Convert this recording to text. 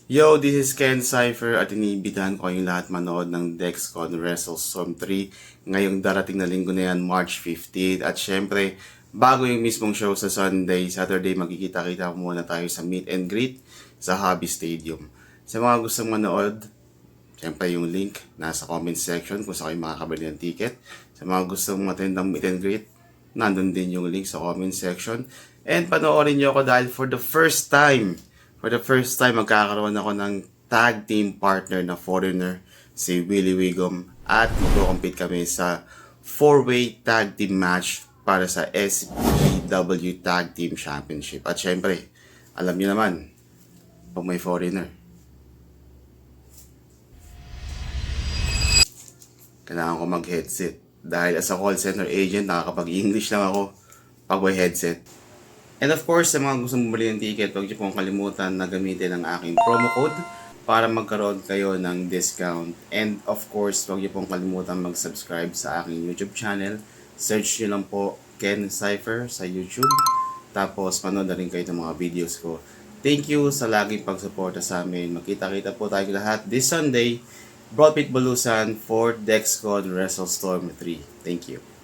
Yo, this is Ken Cypher at iniimbitahan ko yung lahat manood ng DexCon WrestleStorm 3 ngayong darating na linggo na yan, March 15. At syempre, bago yung mismong show sa Sunday, Saturday, magkikita-kita muna tayo sa meet and greet sa Hobby Stadium. Sa mga gustong manood, syempre yung link nasa comment section kung saan kayo makakabili ng ticket. Sa mga gustong attend ng meet and greet, nandun din yung link sa comment section. And panoorin nyo ako dahil for the first time, magkakaroon ako ng tag team partner na foreigner, si Willie Wigom. At magko-compete kami sa 4-way tag team match para sa SPW Tag Team Championship. At syempre, alam niyo naman, pag may foreigner, kailangan ko mag-headset. Dahil as a call center agent, nakakapag-English lang ako pag may headset. And of course, sa mga gustong bumili ng ticket, huwag niyo pong kalimutan na gamitin ang aking promo code para magkaroon kayo ng discount. And of course, huwag niyo pong kalimutan mag-subscribe sa aking YouTube channel. Search niyo lang po Ken Cypher sa YouTube. Tapos, manood na rin kayo ng mga videos ko. Thank you sa laging pagsuporta sa amin. Magkita-kita po tayo lahat this Sunday, Broadbeat Bulusan for DexCon WrestleStorm 3. Thank you.